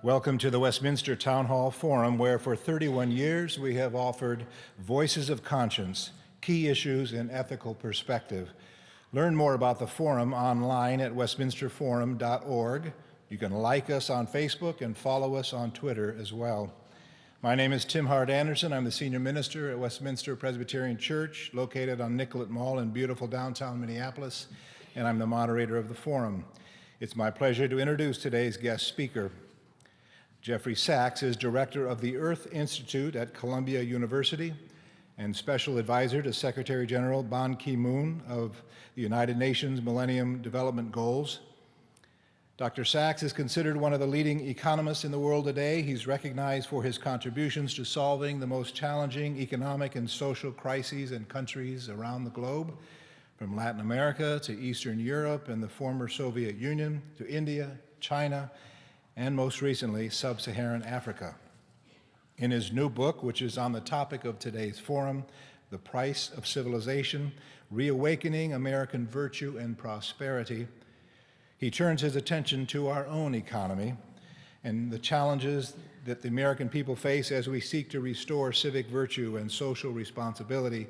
Welcome to the Westminster Town Hall Forum, where for 31 years we have offered voices of conscience, key issues, and ethical perspective. Learn more about the forum online at westminsterforum.org. You can like us on Facebook and follow us on Twitter as well. My name is Tim Hart Anderson. I'm the senior minister at Westminster Presbyterian Church, located on Nicollet Mall in beautiful downtown Minneapolis, and I'm the moderator of the forum. It's my pleasure to introduce today's guest speaker. Jeffrey Sachs is director of the Earth Institute at Columbia University and special advisor to Secretary General Ban Ki-moon of the United Nations Millennium Development Goals. Dr. Sachs is considered one of the leading economists in the world today. He's recognized for his contributions to solving the most challenging economic and social crises in countries around the globe, from Latin America to Eastern Europe and the former Soviet Union to India, China, and most recently, sub-Saharan Africa. In his new book, which is on the topic of today's forum, The Price of Civilization, Reawakening American Virtue and Prosperity, he turns his attention to our own economy and the challenges that the American people face as we seek to restore civic virtue and social responsibility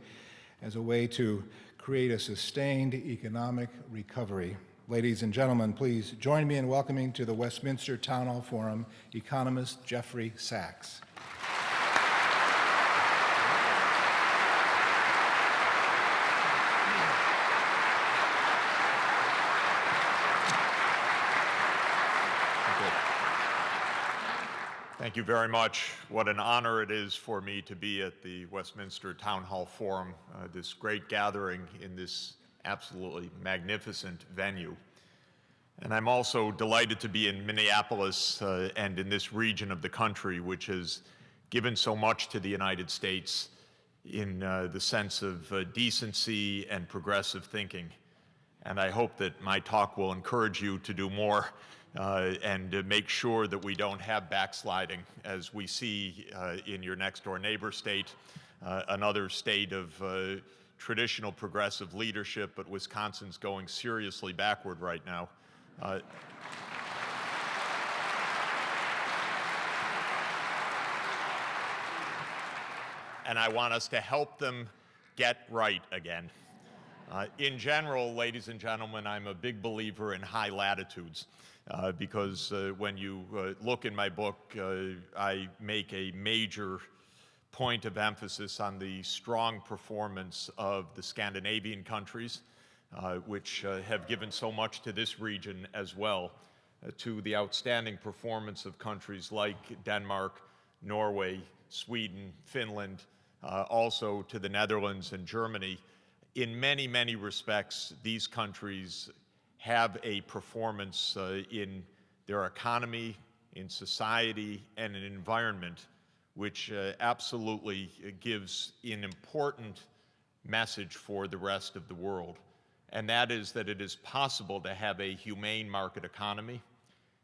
as a way to create a sustained economic recovery. Ladies and gentlemen, please join me in welcoming to the Westminster Town Hall Forum economist Jeffrey Sachs. Thank you very much. What an honor it is for me to be at the Westminster Town Hall Forum, this great gathering in this absolutely magnificent venue. And I'm also delighted to be in Minneapolis and in this region of the country, which has given so much to the United States in the sense of decency and progressive thinking. And I hope that my talk will encourage you to do more and to make sure that we don't have backsliding, as we see in your next door neighbor state, another state of traditional progressive leadership, but Wisconsin's going seriously backward right now. And I want us to help them get right again. In general, ladies and gentlemen, I'm a big believer in high latitudes because when you look in my book, I make a major point of emphasis on the strong performance of the Scandinavian countries, which have given so much to this region as well, to the outstanding performance of countries like Denmark, Norway, Sweden, Finland, also to the Netherlands and Germany. In many, many respects, these countries have a performance in their economy, in society, and an environment which absolutely gives an important message for the rest of the world. And that is that it is possible to have a humane market economy.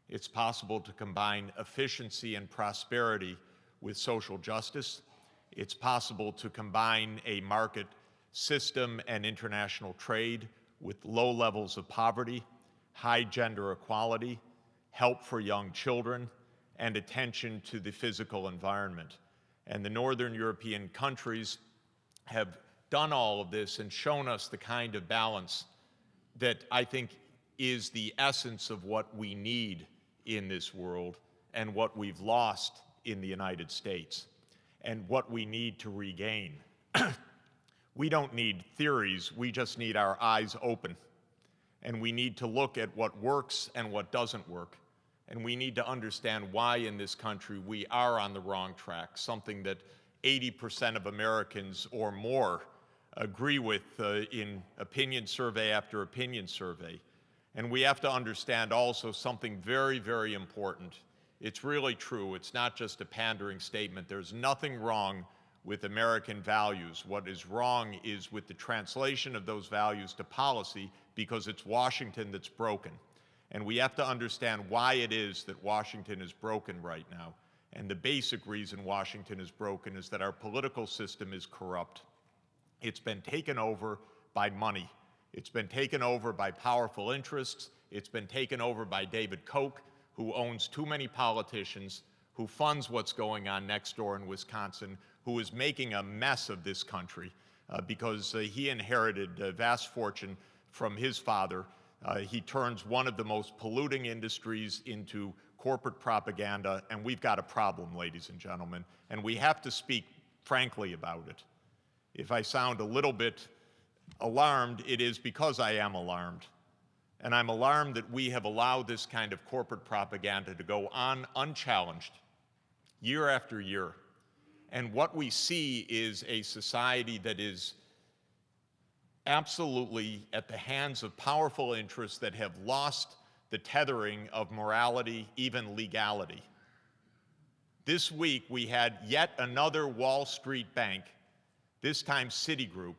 It's possible to combine efficiency and prosperity with social justice. It's possible to combine a market system and international trade with low levels of poverty, high gender equality, help for young children, and attention to the physical environment. And the Northern European countries have done all of this and shown us the kind of balance that I think is the essence of what we need in this world and what we've lost in the United States and what we need to regain. We don't need theories, we just need our eyes open. And we need to look at what works and what doesn't work. And we need to understand why in this country we are on the wrong track, something that 80% of Americans or more agree with in opinion survey after opinion survey. And we have to understand also something very, very important. It's really true. It's not just a pandering statement. There's nothing wrong with American values. What is wrong is with the translation of those values to policy, because it's Washington that's broken. And we have to understand why it is that Washington is broken right now. And the basic reason Washington is broken is that our political system is corrupt. It's been taken over by money. It's been taken over by powerful interests. It's been taken over by David Koch, who owns too many politicians, who funds what's going on next door in Wisconsin, who is making a mess of this country because he inherited a vast fortune from his father. He turns one of the most polluting industries into corporate propaganda, and we've got a problem, ladies and gentlemen, and we have to speak frankly about it. If I sound a little bit alarmed, it is because I am alarmed. And I'm alarmed that we have allowed this kind of corporate propaganda to go on unchallenged year after year. And what we see is a society that is absolutely at the hands of powerful interests that have lost the tethering of morality, even legality. This week, we had yet another Wall Street bank, this time Citigroup,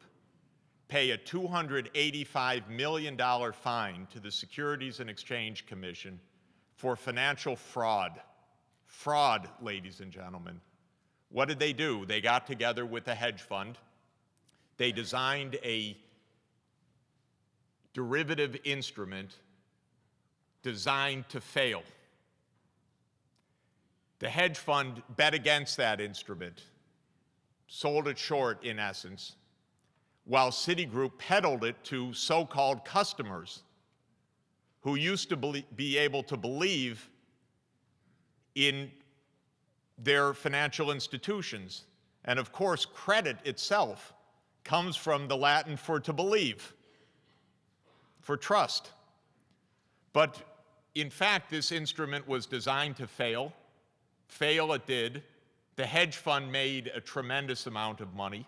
pay a $285 million fine to the Securities and Exchange Commission for financial fraud. Fraud, ladies and gentlemen. What did they do? They got together with a hedge fund. They designed a derivative instrument designed to fail. The hedge fund bet against that instrument, sold it short in essence, while Citigroup peddled it to so-called customers who used to be able to believe in their financial institutions. And of course, credit itself comes from the Latin for to believe, for trust. But in fact, this instrument was designed to fail. Fail it did. The hedge fund made a tremendous amount of money.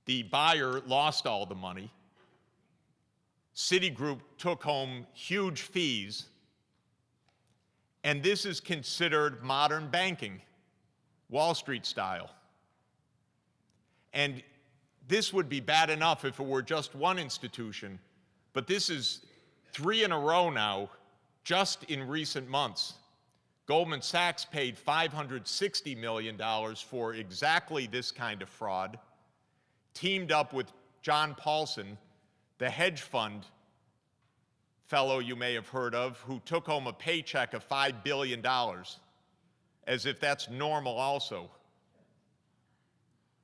The buyer lost all the money. Citigroup took home huge fees. And this is considered modern banking, Wall Street style. And this would be bad enough if it were just one institution, but this is 3 in a row now, just in recent months. Goldman Sachs paid $560 million for exactly this kind of fraud, teamed up with John Paulson, the hedge fund fellow you may have heard of, who took home a paycheck of $5 billion, as if that's normal also.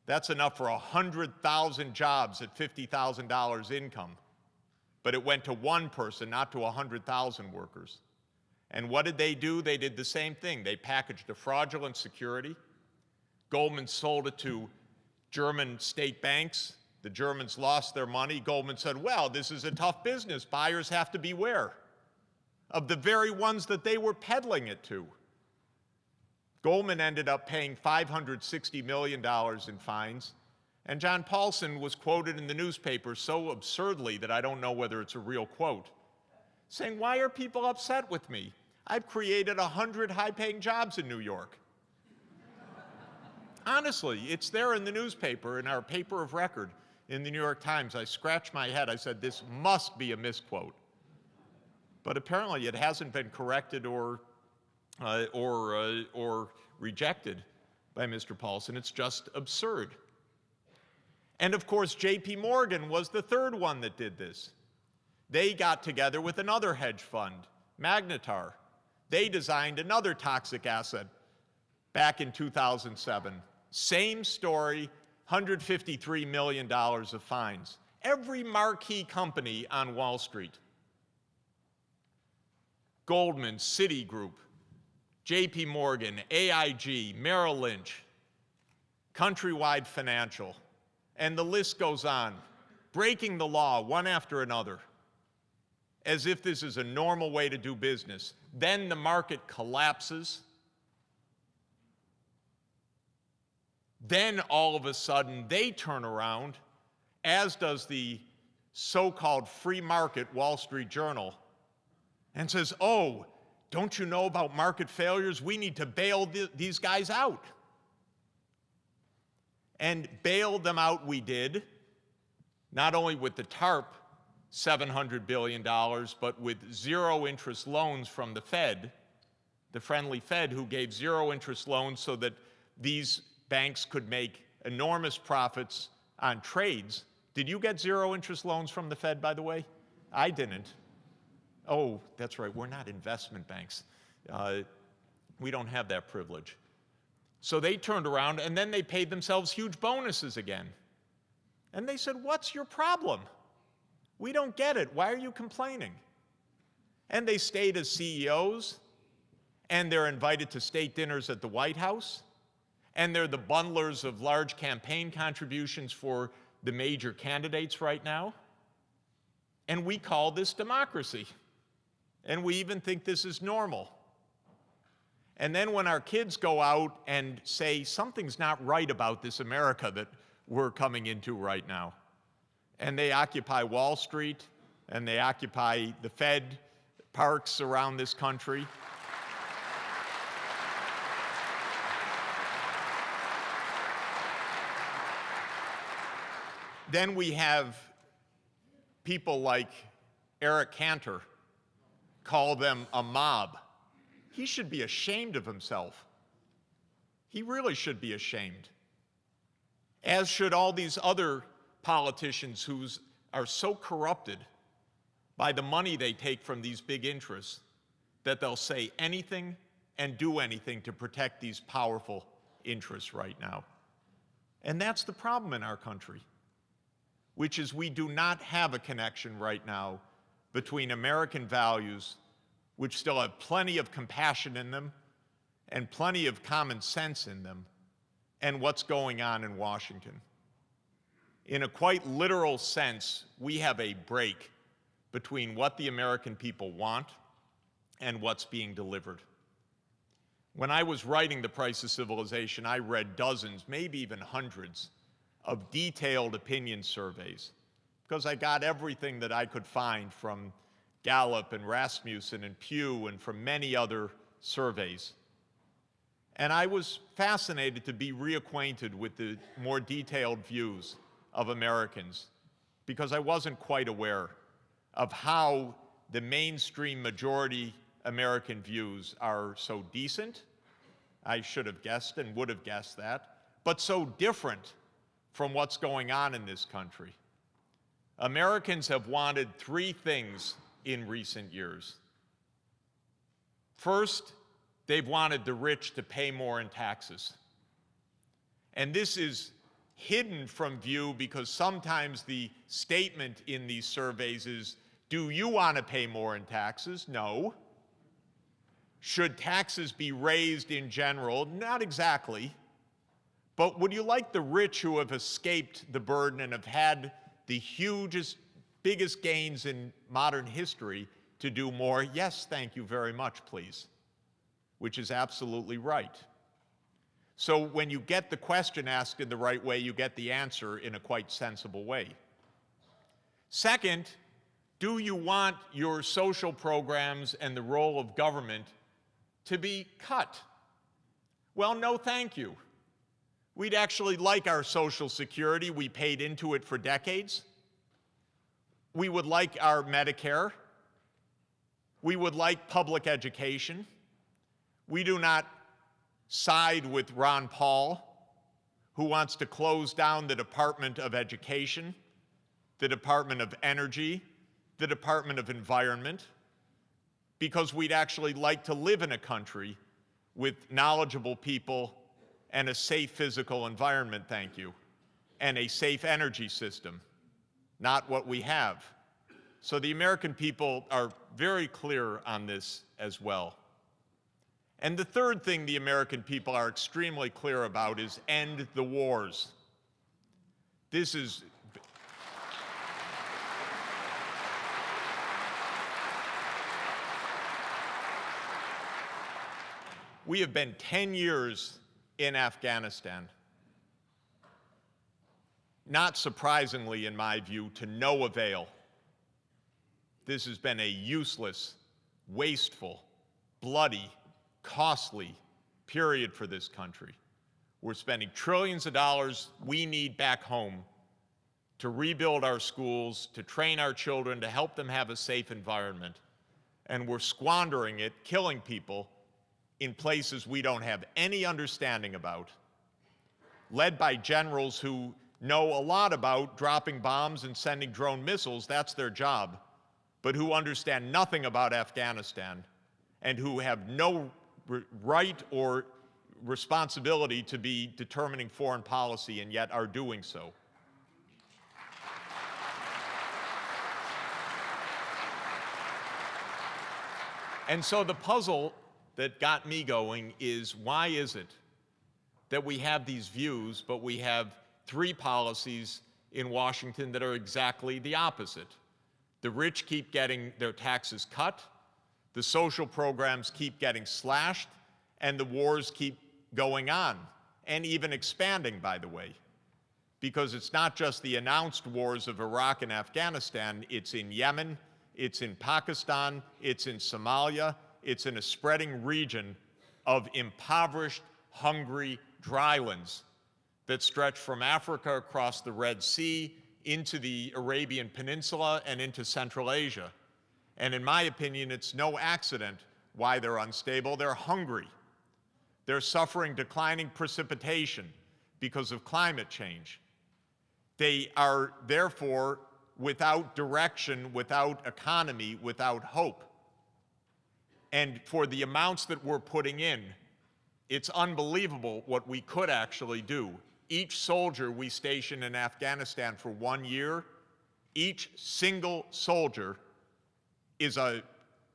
That's enough for 100,000 jobs at $50,000 income. But it went to one person, not to 100,000 workers. And what did they do? They did the same thing. They packaged a fraudulent security. Goldman sold it to German state banks. The Germans lost their money. Goldman said, well, this is a tough business. Buyers have to beware of the very ones that they were peddling it to. Goldman ended up paying $560 million in fines. And John Paulson was quoted in the newspaper so absurdly that I don't know whether it's a real quote, saying, why are people upset with me? I've created 100 high-paying jobs in New York. Honestly, it's there in the newspaper, in our paper of record in the New York Times. I scratched my head. I said, this must be a misquote. But apparently it hasn't been corrected or rejected by Mr. Paulson. It's just absurd. And of course, J.P. Morgan was the third one that did this. They got together with another hedge fund, Magnetar. They designed another toxic asset back in 2007. Same story, $153 million of fines. Every marquee company on Wall Street, Goldman, Citigroup, J.P. Morgan, AIG, Merrill Lynch, Countrywide Financial, and the list goes on, breaking the law one after another, as if this is a normal way to do business. Then the market collapses. Then all of a sudden they turn around, as does the so-called free market Wall Street Journal, and says, oh, don't you know about market failures? We need to bail these guys out. And bail them out we did, not only with the TARP, $700 billion, but with zero interest loans from the Fed, the friendly Fed, who gave zero interest loans so that these banks could make enormous profits on trades. Did you get zero interest loans from the Fed, by the way? I didn't. Oh, that's right, we're not investment banks. We don't have that privilege. So they turned around and then they paid themselves huge bonuses again. And they said, what's your problem? We don't get it. Why are you complaining? And they stayed as CEOs, and they're invited to state dinners at the White House, and they're the bundlers of large campaign contributions for the major candidates right now. And we call this democracy. And we even think this is normal. And then when our kids go out and say, something's not right about this America that we're coming into right now, and they occupy Wall Street, and they occupy the Fed parks around this country, then we have people like Eric Cantor call them a mob. He should be ashamed of himself. He really should be ashamed. As should all these other politicians who are so corrupted by the money they take from these big interests that they'll say anything and do anything to protect these powerful interests right now. And that's the problem in our country, which is we do not have a connection right now between American values, which still have plenty of compassion in them and plenty of common sense in them, and what's going on in Washington. In a quite literal sense, we have a break between what the American people want and what's being delivered. When I was writing The Price of Civilization, I read dozens, maybe even hundreds, of detailed opinion surveys, because I got everything that I could find from Gallup and Rasmussen and Pew and from many other surveys. And I was fascinated to be reacquainted with the more detailed views of Americans, because I wasn't quite aware of how the mainstream majority American views are so decent. I should have guessed and would have guessed that, but so different from what's going on in this country. Americans have wanted three things in recent years. First, they've wanted the rich to pay more in taxes. And this is hidden from view because sometimes the statement in these surveys is, do you want to pay more in taxes? No. Should taxes be raised in general? Not exactly. But would you like the rich who have escaped the burden and have had the hugest, biggest gains in modern history to do more? Yes, thank you very much, please. Which is absolutely right. So when you get the question asked in the right way, you get the answer in a quite sensible way. Second, do you want your social programs and the role of government to be cut? Well, no, thank you. We'd actually like our Social Security. We paid into it for decades. We would like our Medicare. We would like public education. We do not side with Ron Paul, who wants to close down the Department of Education, the Department of Energy, the Department of Environment, because we'd actually like to live in a country with knowledgeable people and a safe physical environment, thank you, and a safe energy system, not what we have. So the American people are very clear on this as well. And the third thing the American people are extremely clear about is end the wars. This is we have been 10 years in Afghanistan. Not surprisingly, in my view, to no avail. This has been a useless, wasteful, bloody, costly period for this country. We're spending trillions of dollars we need back home to rebuild our schools, to train our children, to help them have a safe environment. And we're squandering it, killing people in places we don't have any understanding about, led by generals who know a lot about dropping bombs and sending drone missiles. That's their job. but who understand nothing about Afghanistan and who have no right or responsibility to be determining foreign policy and yet are doing so. And so the puzzle that got me going is, why is it that we have these views, but we have three policies in Washington that are exactly the opposite? The rich keep getting their taxes cut, the social programs keep getting slashed, and the wars keep going on, and even expanding, by the way. Because it's not just the announced wars of Iraq and Afghanistan, it's in Yemen, it's in Pakistan, it's in Somalia, it's in a spreading region of impoverished, hungry drylands that stretch from Africa across the Red Sea into the Arabian Peninsula and into Central Asia. And in my opinion, it's no accident why they're unstable. They're hungry. They're suffering declining precipitation because of climate change. They are therefore without direction, without economy, without hope. And for the amounts that we're putting in, it's unbelievable what we could actually do. Each soldier we station in Afghanistan for 1 year, each single soldier is $1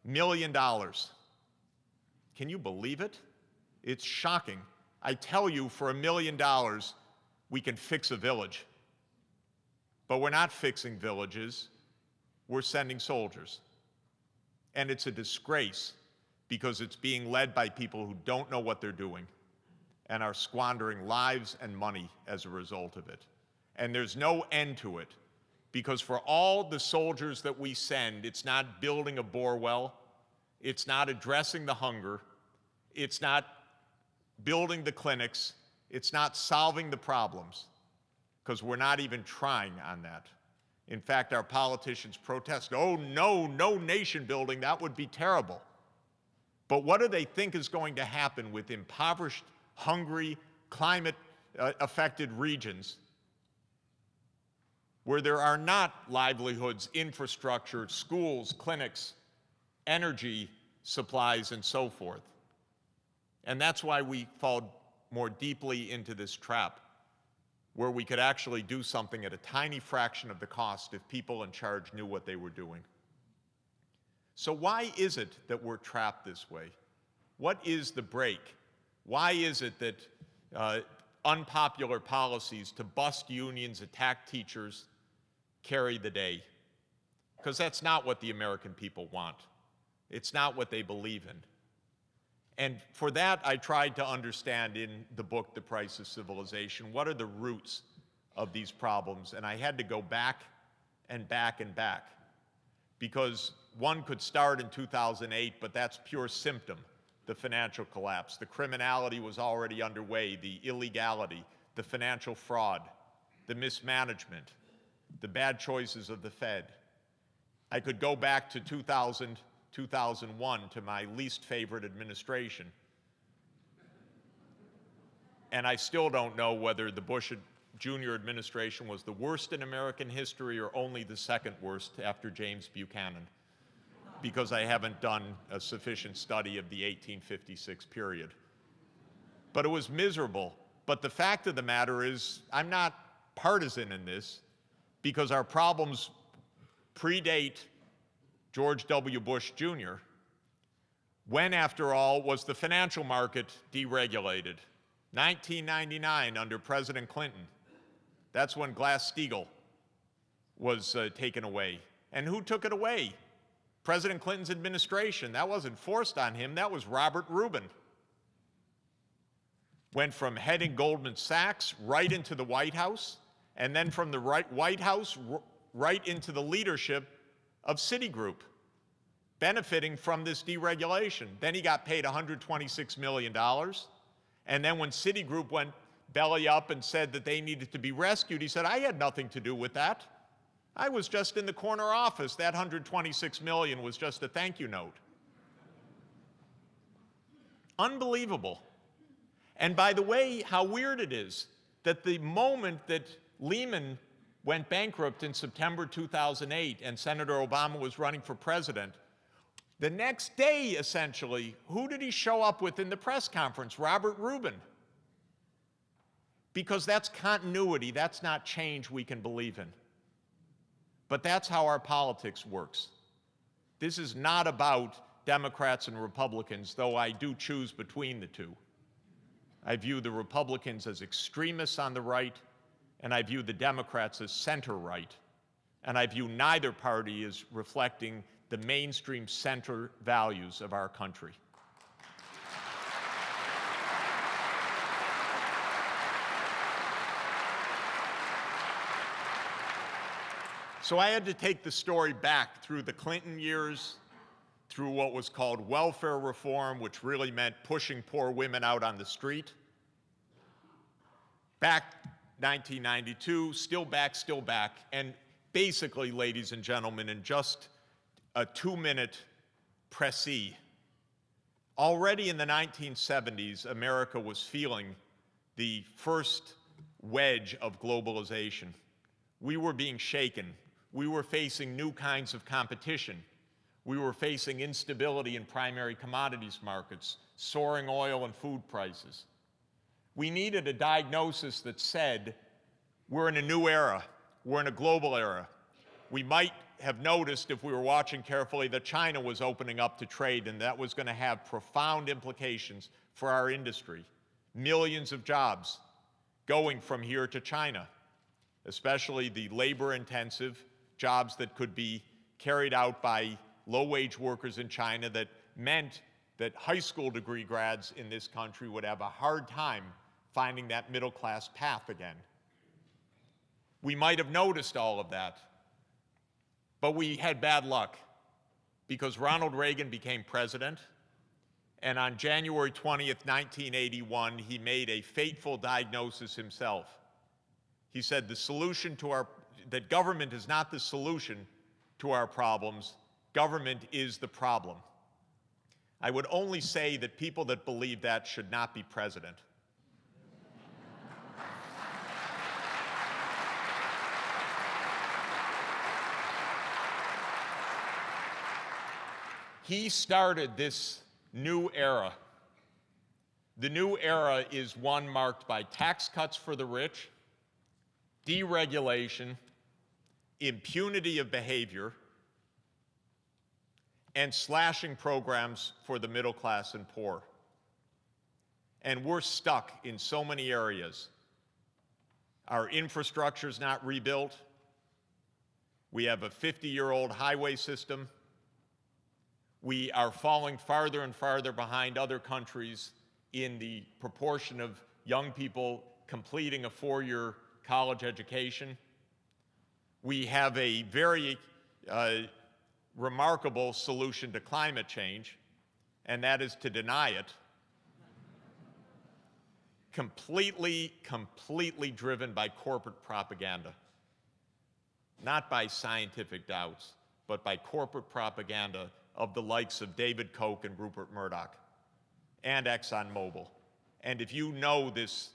million. Can you believe it? It's shocking. I tell you, for $1 million, we can fix a village. But we're not fixing villages, we're sending soldiers. And it's a disgrace because it's being led by people who don't know what they're doing and are squandering lives and money as a result of it. And there's no end to it, because for all the soldiers that we send, it's not building a bore well, it's not addressing the hunger, it's not building the clinics, it's not solving the problems, because we're not even trying on that. In fact, our politicians protest, oh no, no nation building, that would be terrible. But what do they think is going to happen with impoverished, hungry, climate-affected regions where there are not livelihoods, infrastructure, schools, clinics, energy supplies, and so forth? And that's why we fall more deeply into this trap, where we could actually do something at a tiny fraction of the cost if people in charge knew what they were doing. So why is it that we're trapped this way? What is the break? Why is it that unpopular policies to bust unions, attack teachers, carry the day? Because that's not what the American people want. It's not what they believe in. And for that, I tried to understand in the book, The Price of Civilization, what are the roots of these problems? And I had to go back and back and back, because one could start in 2008, but that's pure symptom, the financial collapse. The criminality was already underway, the illegality, the financial fraud, the mismanagement, the bad choices of the Fed. I could go back to 2000, 2001, to my least favorite administration. And I still don't know whether the Bush Jr. administration was the worst in American history or only the second worst after James Buchanan, because I haven't done a sufficient study of the 1856 period. But it was miserable. But the fact of the matter is, I'm not partisan in this, because our problems predate George W. Bush Jr. When, after all, was the financial market deregulated? 1999, under President Clinton. That's when Glass-Steagall was taken away. And who took it away? President Clinton's administration. That wasn't forced on him, that was Robert Rubin. Went from heading Goldman Sachs right into the White House, and then from the White House right into the leadership of Citigroup, benefiting from this deregulation. Then he got paid $126 million. And then when Citigroup went belly up and said that they needed to be rescued, he said, I had nothing to do with that. I was just in the corner office. That $126 million was just a thank you note. Unbelievable. And by the way, how weird it is that the moment that Lehman went bankrupt in September 2008 and Senator Obama was running for president, the next day, essentially, who did he show up with in the press conference? Robert Rubin. Because that's continuity, that's not change we can believe in. But that's how our politics works. This is not about Democrats and Republicans, though I do choose between the two. I view the Republicans as extremists on the right, and I view the Democrats as center-right. And I view neither party as reflecting the mainstream center values of our country. So I had to take the story back through the Clinton years, through what was called welfare reform, which really meant pushing poor women out on the street. Back 1992, still back, and basically, ladies and gentlemen, in just a 2-minute précis, already in the 1970s, America was feeling the first wedge of globalization. We were being shaken. We were facing new kinds of competition. We were facing instability in primary commodities markets, soaring oil and food prices. We needed a diagnosis that said, we're in a new era, we're in a global era. We might have noticed, if we were watching carefully, that China was opening up to trade, and that was going to have profound implications for our industry. Millions of jobs going from here to China, especially the labor-intensive jobs that could be carried out by low-wage workers in China, that meant that high school degree grads in this country would have a hard time finding that middle-class path again. We might have noticed all of that, but we had bad luck because Ronald Reagan became president, and on January 20th, 1981, he made a fateful diagnosis himself. He said that government is not the solution to our problems, government is the problem. I would only say that people that believe that should not be president. He started this new era. The new era is one marked by tax cuts for the rich, deregulation, impunity of behavior, and slashing programs for the middle class and poor. And we're stuck in so many areas. Our infrastructure's not rebuilt. We have a 50-year-old highway system. We are falling farther and farther behind other countries in the proportion of young people completing a 4-year college education. We have a very remarkable solution to climate change, and that is to deny it. Completely driven by corporate propaganda. Not by scientific doubts, but by corporate propaganda of the likes of David Koch and Rupert Murdoch and ExxonMobil. And if you know this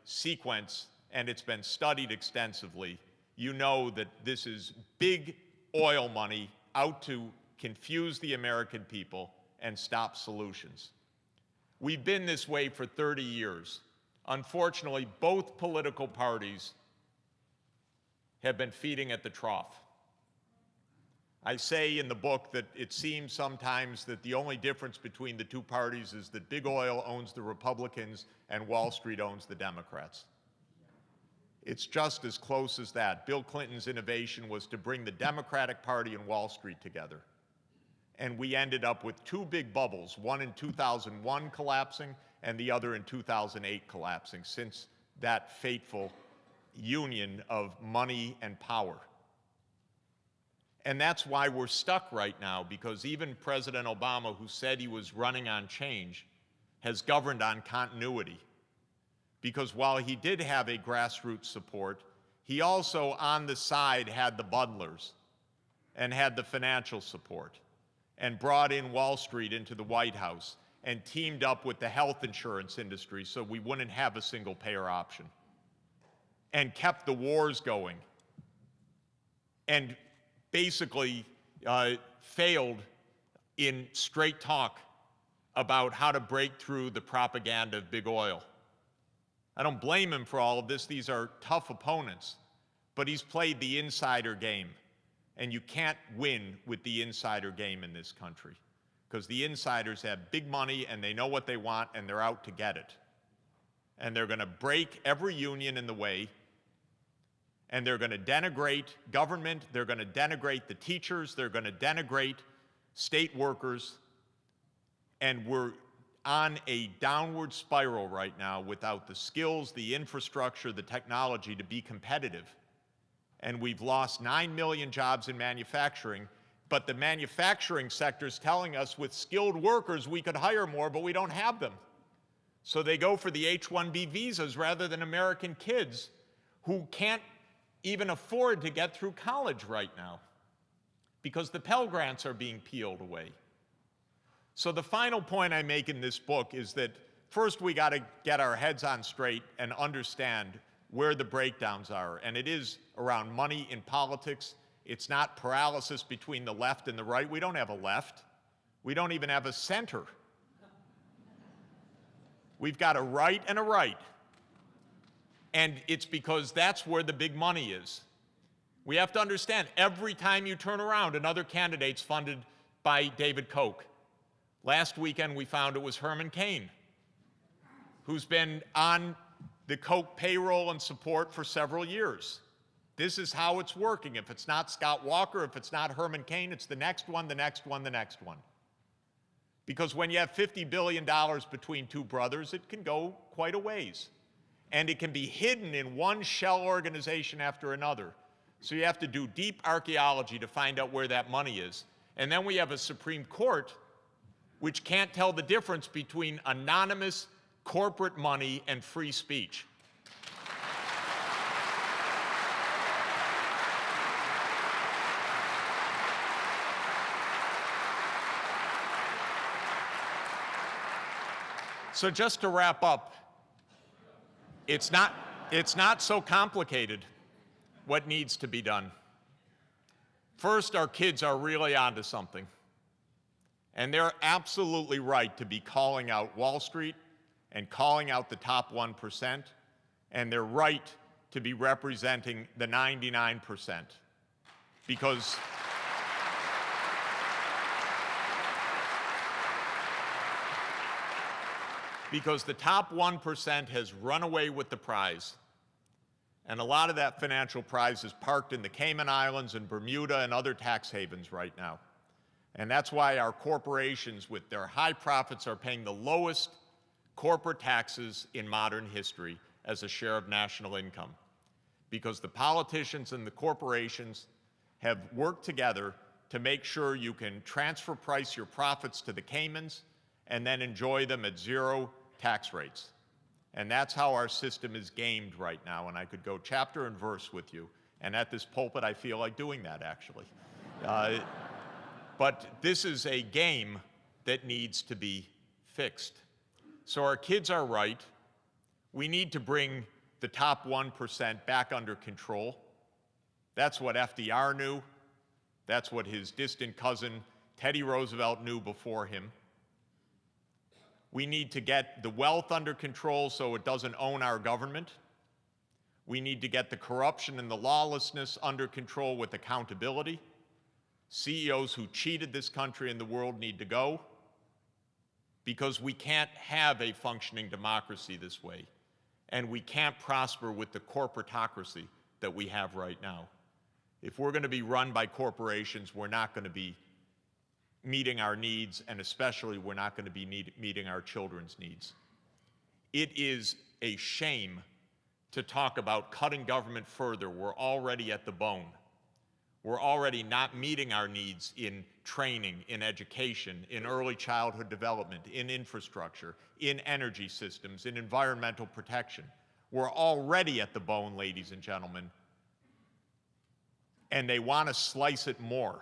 sequence, and it's been studied extensively, you know that this is big oil money out to confuse the American people and stop solutions. We've been this way for 30 years. Unfortunately, both political parties have been feeding at the trough. I say in the book that it seems sometimes that the only difference between the two parties is that big oil owns the Republicans and Wall Street owns the Democrats. It's just as close as that. Bill Clinton's innovation was to bring the Democratic Party and Wall Street together. And we ended up with two big bubbles, one in 2001 collapsing and the other in 2008 collapsing, since that fateful union of money and power. And that's why we're stuck right now, because even President Obama, who said he was running on change, has governed on continuity. Because while he did have a grassroots support, he also on the side had the buddlers and had the financial support and brought in Wall Street into the White House and teamed up with the health insurance industry so we wouldn't have a single payer option, and kept the wars going and basically failed in straight talk about how to break through the propaganda of big oil. I don't blame him for all of this. These are tough opponents, but he's played the insider game, and you can't win with the insider game in this country, because the insiders have big money and they know what they want and they're out to get it. And they're going to break every union in the way, and they're going to denigrate government, they're going to denigrate the teachers, they're going to denigrate state workers, and we're on a downward spiral right now without the skills, the infrastructure, the technology to be competitive. And we've lost 9 million jobs in manufacturing, but the manufacturing sector is telling us with skilled workers we could hire more, but we don't have them. So they go for the H-1B visas rather than American kids who can't even afford to get through college right now because the Pell Grants are being peeled away. So the final point I make in this book is that first we got to get our heads on straight and understand where the breakdowns are. And it is around money in politics. It's not paralysis between the left and the right. We don't have a left. We don't even have a center. We've got a right and a right. And it's because that's where the big money is. We have to understand, every time you turn around, another candidate's funded by David Koch. Last weekend, we found it was Herman Cain, who's been on the Koch payroll and support for several years. This is how it's working. If it's not Scott Walker, if it's not Herman Cain, it's the next one, the next one, the next one. Because when you have $50 billion between two brothers, it can go quite a ways. And it can be hidden in one shell organization after another. So you have to do deep archaeology to find out where that money is. And then we have a Supreme Court which can't tell the difference between anonymous corporate money and free speech. So just to wrap up, it's not so complicated what needs to be done. First, our kids are really onto something. And they're absolutely right to be calling out Wall Street and calling out the top 1%. And they're right to be representing the 99%. Because the top 1% has run away with the prize. And a lot of that financial prize is parked in the Cayman Islands and Bermuda and other tax havens right now. And that's why our corporations, with their high profits, are paying the lowest corporate taxes in modern history as a share of national income. Because the politicians and the corporations have worked together to make sure you can transfer price your profits to the Caymans and then enjoy them at zero tax rates. And that's how our system is gamed right now. And I could go chapter and verse with you. And at this pulpit, I feel like doing that, actually. But this is a game that needs to be fixed. So our kids are right. We need to bring the top 1% back under control. That's what FDR knew. That's what his distant cousin Teddy Roosevelt knew before him. We need to get the wealth under control so it doesn't own our government. We need to get the corruption and the lawlessness under control with accountability. CEOs who cheated this country and the world need to go, because we can't have a functioning democracy this way, and we can't prosper with the corporatocracy that we have right now. If we're going to be run by corporations, we're not going to be meeting our needs, and especially we're not going to be meeting our children's needs. It is a shame to talk about cutting government further. We're already at the bone. We're already not meeting our needs in training, in education, in early childhood development, in infrastructure, in energy systems, in environmental protection. We're already at the bone, ladies and gentlemen, and they want to slice it more.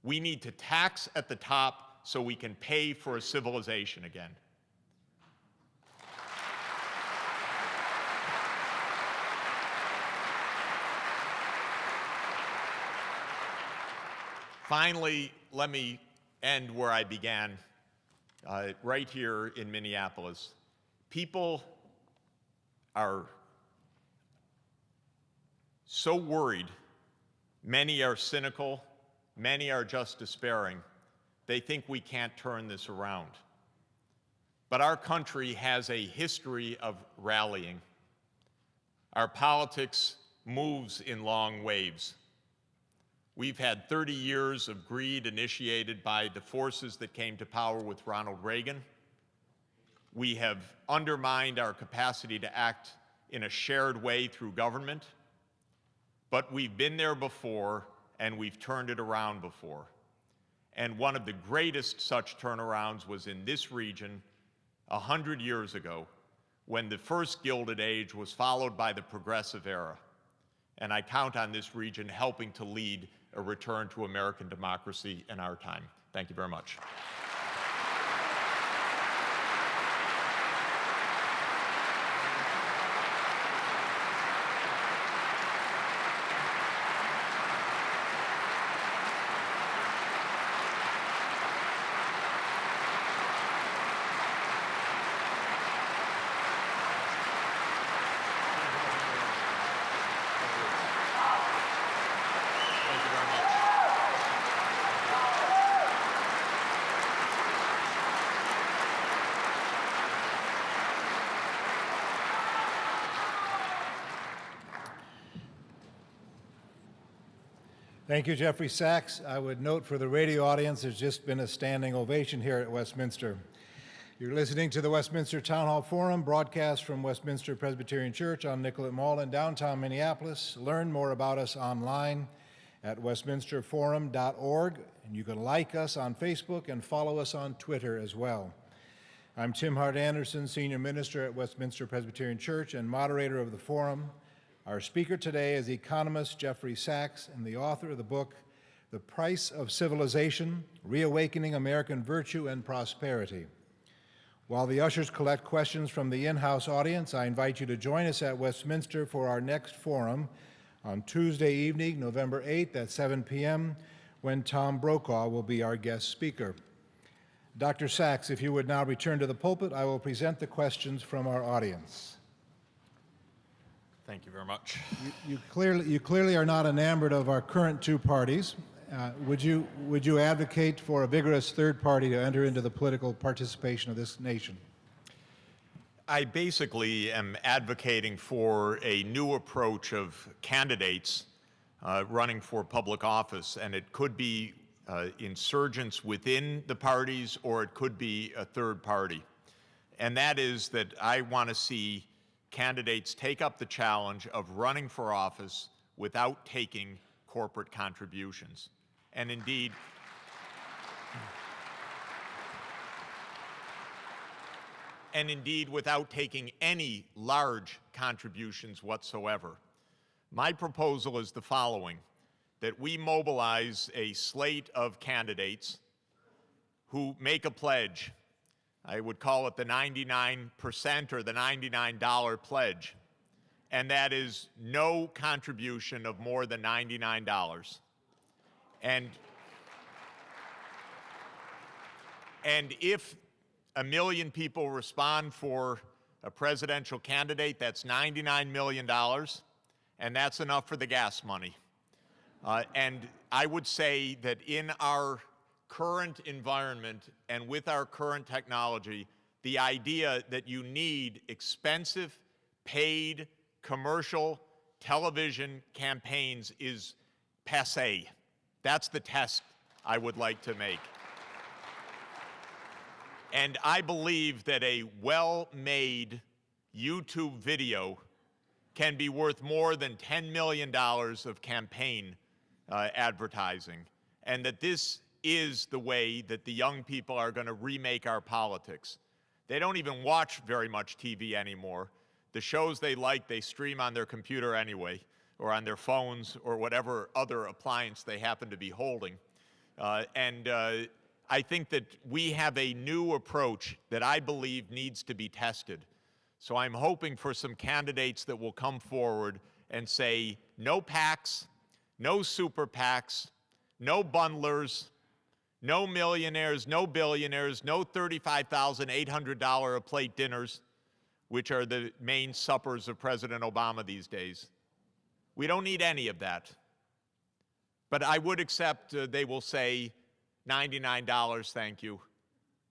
We need to tax at the top so we can pay for a civilization again. Finally, let me end where I began, right here in Minneapolis. People are so worried. Many are cynical, many are just despairing. They think we can't turn this around. But our country has a history of rallying. Our politics moves in long waves. We've had 30 years of greed initiated by the forces that came to power with Ronald Reagan. We have undermined our capacity to act in a shared way through government. But we've been there before, and we've turned it around before. And one of the greatest such turnarounds was in this region 100 years ago, when the first Gilded Age was followed by the Progressive Era. And I count on this region helping to lead a return to American democracy in our time. Thank you very much. Thank you, Jeffrey Sachs. I would note for the radio audience, there's just been a standing ovation here at Westminster. You're listening to the Westminster Town Hall Forum, broadcast from Westminster Presbyterian Church on Nicollet Mall in downtown Minneapolis. Learn more about us online at westminsterforum.org, and you can like us on Facebook and follow us on Twitter as well. I'm Tim Hart Anderson, Senior Minister at Westminster Presbyterian Church and moderator of the forum. Our speaker today is economist Jeffrey Sachs and the author of the book, The Price of Civilization, Reawakening American Virtue and Prosperity. While the ushers collect questions from the in-house audience, I invite you to join us at Westminster for our next forum on Tuesday evening, November 8th at 7 p.m., when Tom Brokaw will be our guest speaker. Dr. Sachs, if you would now return to the pulpit, I will present the questions from our audience. Thank you very much. You clearly are not enamored of our current two parties. Would you advocate for a vigorous third party to enter into the political participation of this nation? I basically am advocating for a new approach of candidates running for public office, and it could be insurgents within the parties, or it could be a third party. And that is that I want to see candidates take up the challenge of running for office without taking corporate contributions. And indeed, without taking any large contributions whatsoever. My proposal is the following: that we mobilize a slate of candidates who make a pledge. I would call it the 99% or the $99 pledge, and that is no contribution of more than $99. And if 1 million people respond for a presidential candidate, that's $99 million, and that's enough for the gas money. And I would say that in our current environment and with our current technology, the idea that you need expensive, paid, commercial television campaigns is passé. That's the test I would like to make. And I believe that a well-made YouTube video can be worth more than $10 million of campaign advertising, and that this is the way that the young people are going to remake our politics. They don't even watch very much TV anymore. The shows they like, they stream on their computer anyway, or on their phones, or whatever other appliance they happen to be holding. I think that we have a new approach that I believe needs to be tested. So I'm hoping for some candidates that will come forward and say, no PACs, no super PACs, No bundlers, no millionaires, no billionaires, no $35,800 a plate dinners, which are the main suppers of President Obama these days. We don't need any of that. But I would accept they will say $99, thank you,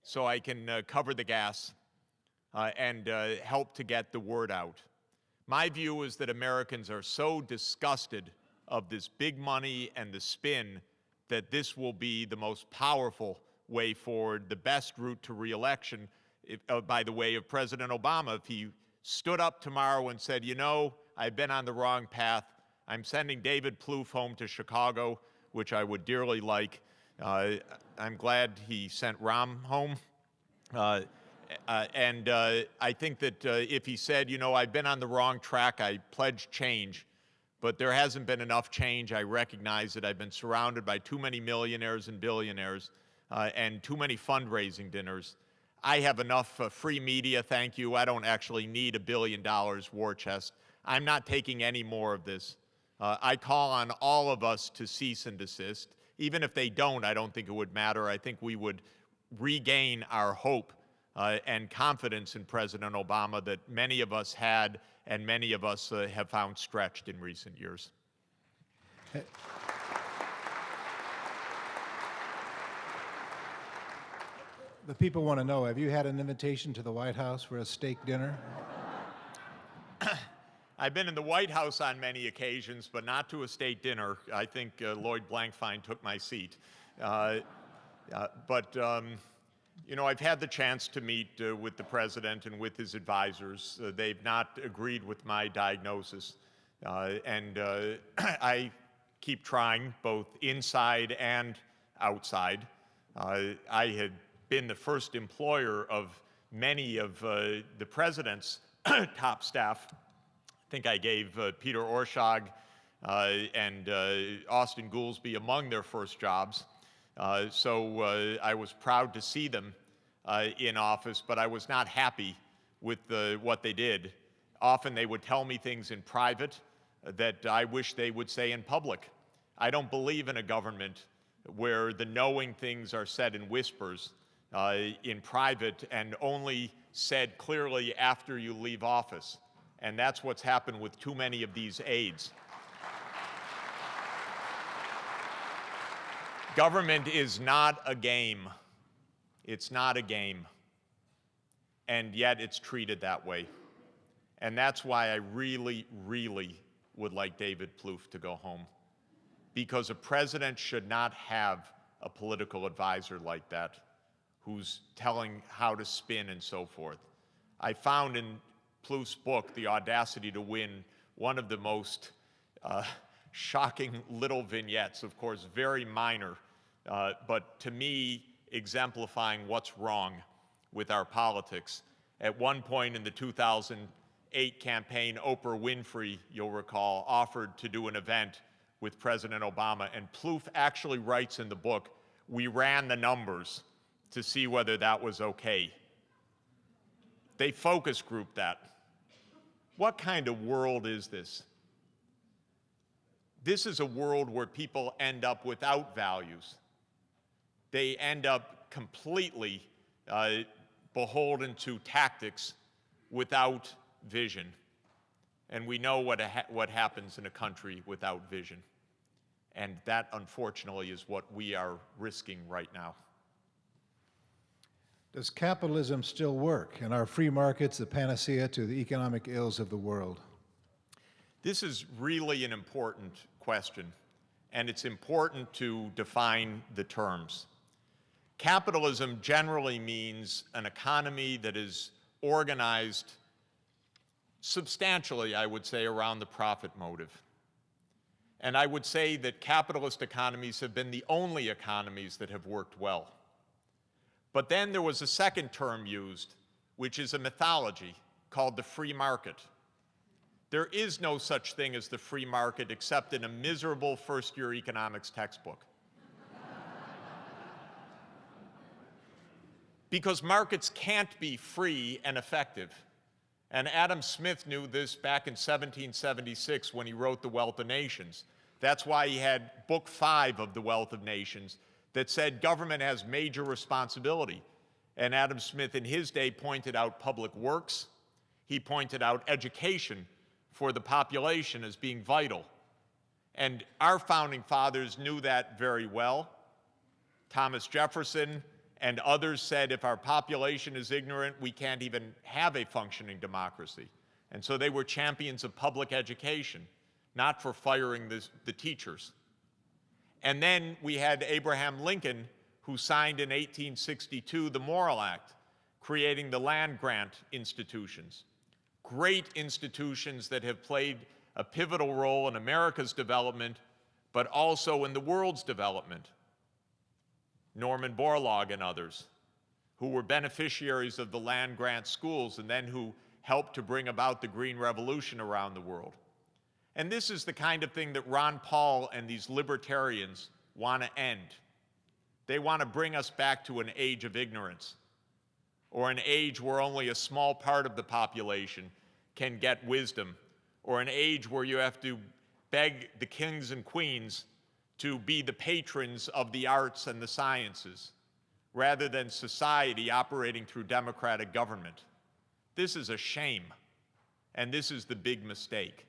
so I can cover the gas and help to get the word out. My view is that Americans are so disgusted of this big money and the spin that this will be the most powerful way forward, the best route to re-election, by the way of President Obama. If he stood up tomorrow and said, you know, I've been on the wrong path, I'm sending David Plouffe home to Chicago, which I would dearly like. I'm glad he sent Rahm home. I think that if he said, you know, I've been on the wrong track, I pledge change, but there hasn't been enough change. I recognize that I've been surrounded by too many millionaires and billionaires and too many fundraising dinners. I have enough free media, thank you. I don't actually need $1 billion war chest. I'm not taking any more of this. I call on all of us to cease and desist. Even if they don't, I don't think it would matter. I think we would regain our hope and confidence in President Obama that many of us had and many of us have found stretched in recent years. The people want to know, have you had an invitation to the White House for a steak dinner? I've been in the White House on many occasions, but not to a state dinner. I think Lloyd Blankfein took my seat. You know, I've had the chance to meet with the president and with his advisors. They've not agreed with my diagnosis. I keep trying, both inside and outside. I had been the first employer of many of the president's top staff. I think I gave Peter Orszag and Austin Goolsbee among their first jobs. So I was proud to see them in office, but I was not happy with what they did. Often they would tell me things in private that I wish they would say in public. I don't believe in a government where the knowing things are said in whispers in private and only said clearly after you leave office. And that's what's happened with too many of these aides. Government is not a game. It's not a game. And yet it's treated that way. And that's why I really, really would like David Plouffe to go home. Because a president should not have a political advisor like that who's telling how to spin and so forth. I found in Plouffe's book, The Audacity to Win, one of the most shocking little vignettes, of course, very minor, but to me, exemplifying what's wrong with our politics. At one point in the 2008 campaign, Oprah Winfrey, you'll recall, offered to do an event with President Obama, and Plouffe actually writes in the book, we ran the numbers to see whether that was okay. They focus grouped that. What kind of world is this? This is a world where people end up without values. They end up completely beholden to tactics without vision. And we know what happens in a country without vision. And that, unfortunately, is what we are risking right now. Does capitalism still work? And are free markets the panacea to the economic ills of the world? This is really an important question, and it's important to define the terms. Capitalism generally means an economy that is organized substantially, I would say, around the profit motive. And I would say that capitalist economies have been the only economies that have worked well. But then there was a second term used, which is a mythology called the free market. There is no such thing as the free market except in a miserable first-year economics textbook. Because markets can't be free and effective. And Adam Smith knew this back in 1776 when he wrote The Wealth of Nations, That's why he had Book 5 of The Wealth of Nations that said government has major responsibility. And Adam Smith in his day pointed out public works. He pointed out education for the population as being vital. And our founding fathers knew that very well. Thomas Jefferson and others said if our population is ignorant, we can't even have a functioning democracy. And so they were champions of public education, not for firing the teachers. And then we had Abraham Lincoln, who signed in 1862 the Morrill Act, creating the land grant institutions. Great institutions that have played a pivotal role in America's development, but also in the world's development. Norman Borlaug and others, who were beneficiaries of the land grant schools and then who helped to bring about the Green Revolution around the world. And this is the kind of thing that Ron Paul and these libertarians want to end. They want to bring us back to an age of ignorance, or an age where only a small part of the population can get wisdom, or an age where you have to beg the kings and queens to be the patrons of the arts and the sciences, rather than society operating through democratic government. This is a shame, and this is the big mistake.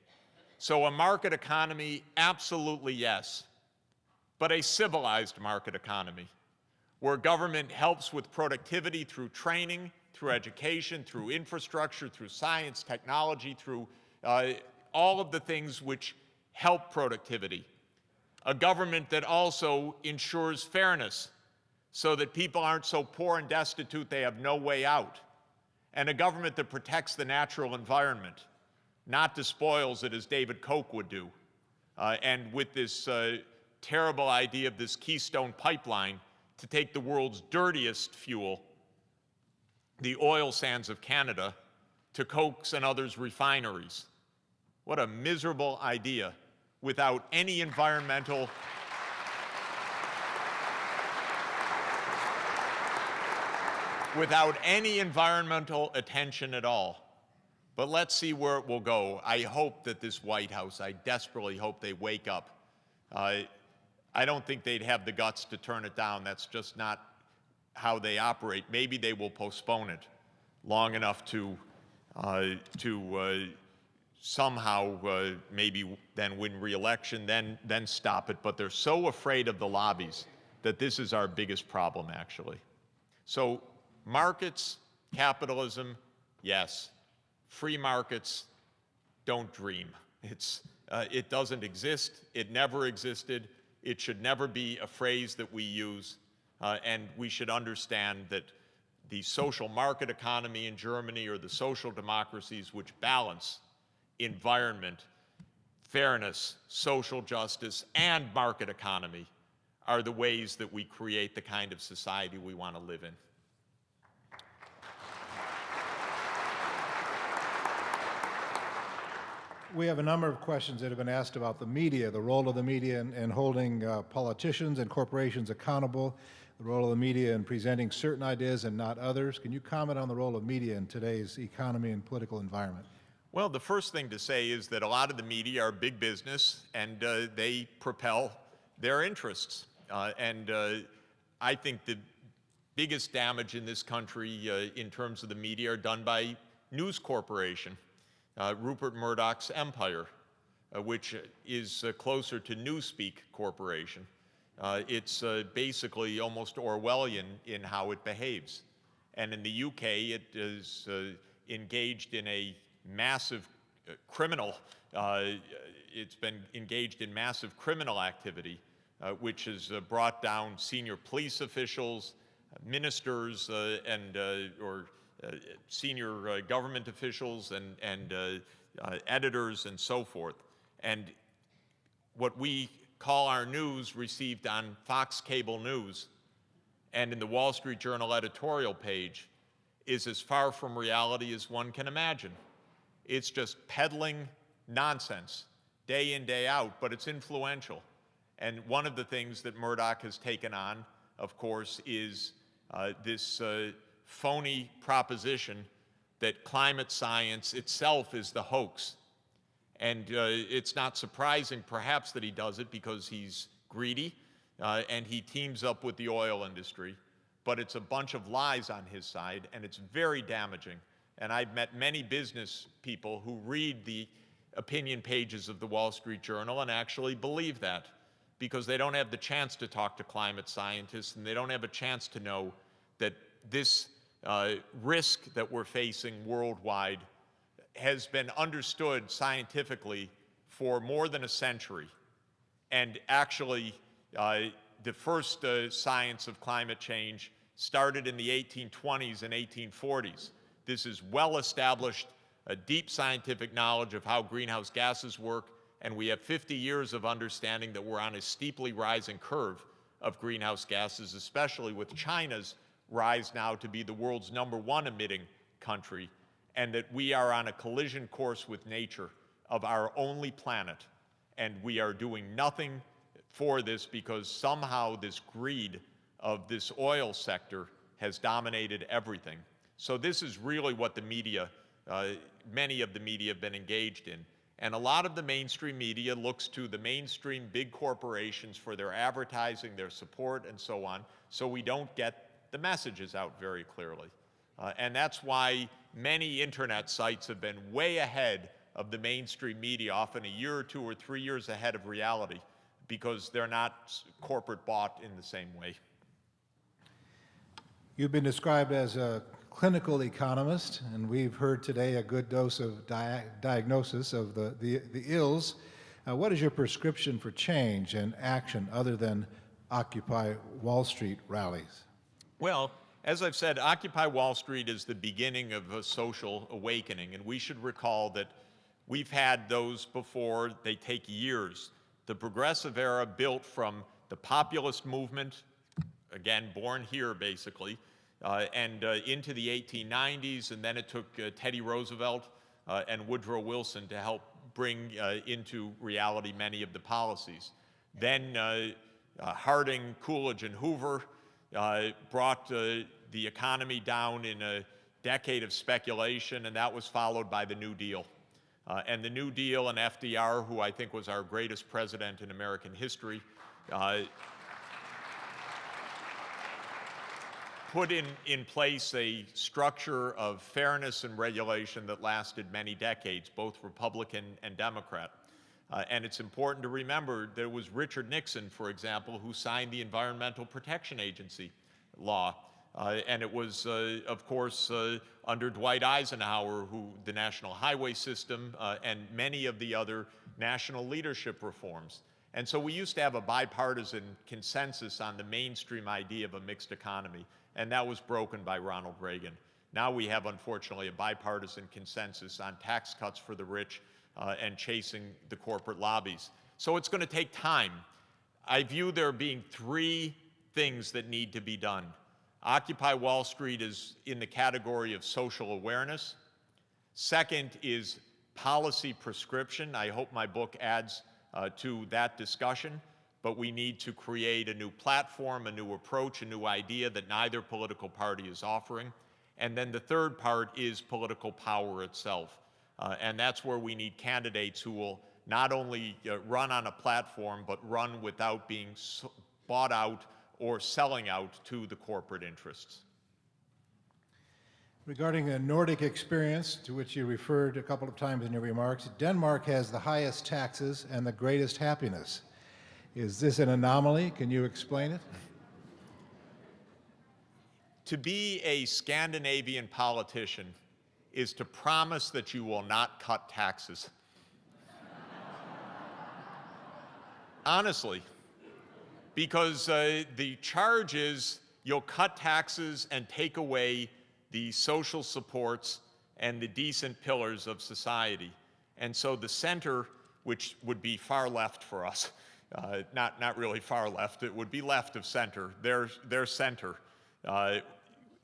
So a market economy, absolutely yes, but a civilized market economy, where government helps with productivity through training, through education, through infrastructure, through science, technology, through all of the things which help productivity. A government that also ensures fairness so that people aren't so poor and destitute they have no way out. And a government that protects the natural environment, not despoils it as David Koch would do. And with this terrible idea of this Keystone Pipeline to take the world's dirtiest fuel, the oil sands of Canada, to Koch's and others' refineries. What a miserable idea without any environmental attention at all. But let's see where it will go. I hope that this White House, I desperately hope they wake up. I don't think they'd have the guts to turn it down. That's just not how they operate. Maybe they will postpone it long enough to somehow maybe then win re-election, then stop it. But they're so afraid of the lobbies that this is our biggest problem, actually. So markets, capitalism, yes. Free markets, don't dream. It doesn't exist. It never existed. It should never be a phrase that we use. And we should understand that the social market economy in Germany, or the social democracies which balance environment, fairness, social justice, and market economy, are the ways that we create the kind of society we want to live in. We have a number of questions that have been asked about the media, the role of the media in holding politicians and corporations accountable, the role of the media in presenting certain ideas and not others. Can you comment on the role of media in today's economy and political environment? Well, the first thing to say is that a lot of the media are big business, and they propel their interests. I think the biggest damage in this country in terms of the media are done by News Corporation. Rupert Murdoch's empire, which is closer to Newspeak Corporation. It's basically almost Orwellian in how it behaves. And in the UK, it is engaged in a massive it's been engaged in massive criminal activity, which has brought down senior police officials, ministers, or senior government officials and editors and so forth. And what we call our news received on Fox Cable News and in the Wall Street Journal editorial page is as far from reality as one can imagine. It's just peddling nonsense day in, day out, but it's influential. And one of the things that Murdoch has taken on, of course, is this phony proposition that climate science itself is the hoax. And it's not surprising, perhaps, that he does it because he's greedy and he teams up with the oil industry. But it's a bunch of lies on his side, and it's very damaging. And I've met many business people who read the opinion pages of the Wall Street Journal and actually believe that, because they don't have the chance to talk to climate scientists, and they don't have a chance to know that this risk that we're facing worldwide has been understood scientifically for more than a century. And actually, the first science of climate change started in the 1820s and 1840s. This is well-established, a deep scientific knowledge of how greenhouse gases work, and we have 50 years of understanding that we're on a steeply rising curve of greenhouse gases, especially with China's rise now to be the world's #1 emitting country, and that we are on a collision course with nature of our only planet, and we are doing nothing for this because somehow this greed of this oil sector has dominated everything. So this is really what the media, many of the media have been engaged in. And a lot of the mainstream media looks to the mainstream big corporations for their advertising, their support, and so on, so we don't get the messages out very clearly. And that's why many internet sites have been way ahead of the mainstream media, often a year or 2 or 3 years ahead of reality, because they're not corporate bought in the same way. You've been described as a clinical economist, and we've heard today a good dose of diagnosis of the ills. What is your prescription for change and action other than Occupy Wall Street rallies? Well, as I've said, Occupy Wall Street is the beginning of a social awakening, and we should recall that we've had those before. They take years. The progressive era built from the populist movement, again, born here basically, and into the 1890s, and then it took Teddy Roosevelt and Woodrow Wilson to help bring into reality many of the policies. Then Harding, Coolidge, and Hoover brought the economy down in a decade of speculation, and that was followed by the New Deal. And the New Deal and FDR, who I think was our greatest president in American history, put in place a structure of fairness and regulation that lasted many decades, both Republican and Democrat. And it's important to remember there was Richard Nixon, for example, who signed the Environmental Protection Agency law. And it was, of course, under Dwight Eisenhower, the National Highway System and many of the other national leadership reforms. And so we used to have a bipartisan consensus on the mainstream idea of a mixed economy, and that was broken by Ronald Reagan. Now we have, unfortunately, a bipartisan consensus on tax cuts for the rich and chasing the corporate lobbies. So it's going to take time. I view there being 3 things that need to be done. Occupy Wall Street is in the category of social awareness. Second is policy prescription. I hope my book adds to that discussion, but we need to create a new platform, a new approach, a new idea that neither political party is offering. And then the third part is political power itself. And that's where we need candidates who will not only run on a platform, but run without being bought out or selling out to the corporate interests. Regarding the Nordic experience, to which you referred a couple of times in your remarks, Denmark has the highest taxes and the greatest happiness. Is this an anomaly? Can you explain it? To be a Scandinavian politician is to promise that you will not cut taxes. Honestly. Because the charge is you'll cut taxes and take away the social supports and the decent pillars of society. And so the center, which would be far left for us, not really far left, it would be left of center, their center,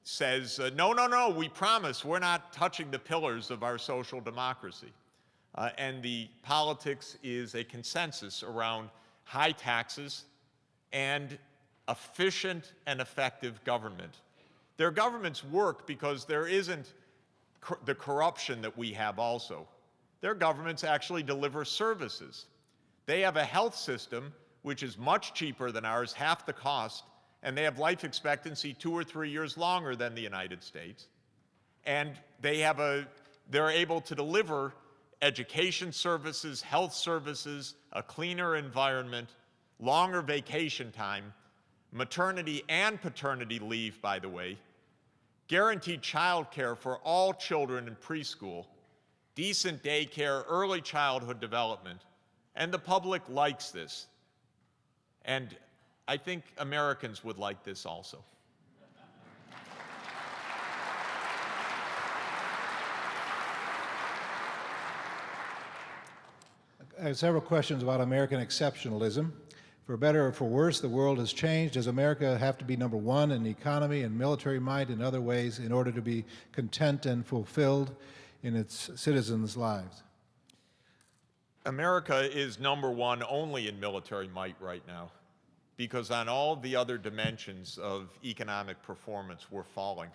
says, no, we promise we're not touching the pillars of our social democracy. And the politics is a consensus around high taxes and efficient and effective government. Their governments work because there isn't the corruption that we have also. Their governments actually deliver services. They have a health system which is much cheaper than ours, half the cost, and they have life expectancy 2 or 3 years longer than the United States. And they're able to deliver education services, health services, a cleaner environment, longer vacation time, maternity and paternity leave, by the way, guaranteed child care for all children in preschool, decent daycare, early childhood development, and the public likes this. And I think Americans would like this also. I have several questions about American exceptionalism. For better or for worse, the world has changed. Does America have to be number one in economy and military might and other ways in order to be content and fulfilled in its citizens' lives? America is number one only in military might right now, because on all the other dimensions of economic performance, we're falling.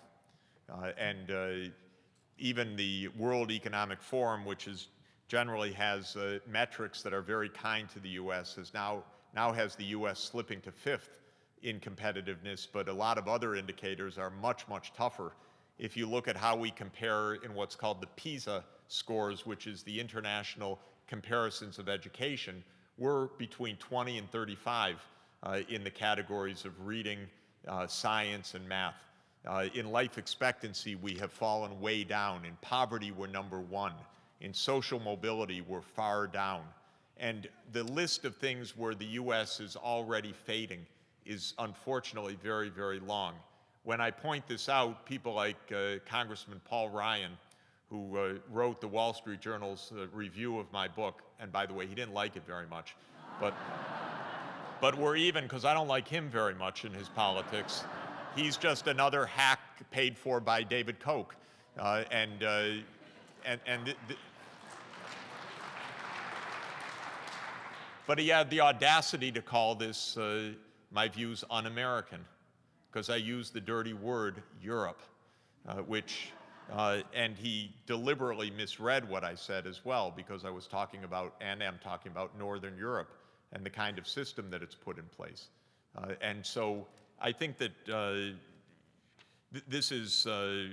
Even the World Economic Forum, which generally has metrics that are very kind to the U.S., now has the U.S. slipping to 5th in competitiveness, but a lot of other indicators are much, much tougher. If you look at how we compare in what's called the PISA scores, which is the international comparisons of education, we're between 20 and 35 in the categories of reading, science, and math. In life expectancy, we have fallen way down. In poverty, we're number one. In social mobility, we're far down. And the list of things where the U.S. is already fading is unfortunately very, very long. When I point this out, people like Congressman Paul Ryan, who wrote the Wall Street Journal's review of my book, and by the way, he didn't like it very much, but we're even, because I don't like him very much in his politics. He's just another hack paid for by David Koch. But he had the audacity to call this, my views, un-American, because I used the dirty word Europe, and he deliberately misread what I said as well, because I was talking about, and am talking about, Northern Europe and the kind of system that it's put in place. And so I think that this is a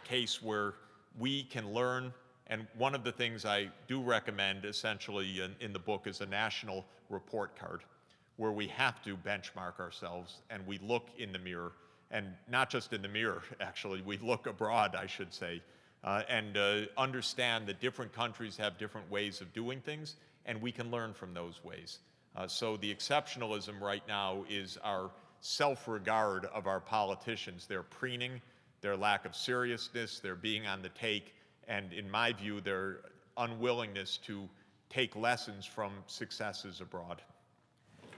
case where we can learn, and one of the things I do recommend essentially in the book is a national report card where we have to benchmark ourselves and we look in the mirror, and not just in the mirror, actually, we look abroad, I should say, and understand that different countries have different ways of doing things, and we can learn from those ways. So the exceptionalism right now is our self-regard of our politicians, their preening, their lack of seriousness, their being on the take, and in my view, their unwillingness to take lessons from successes abroad.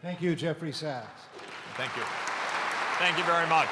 Thank you, Jeffrey Sachs. Thank you. Thank you very much.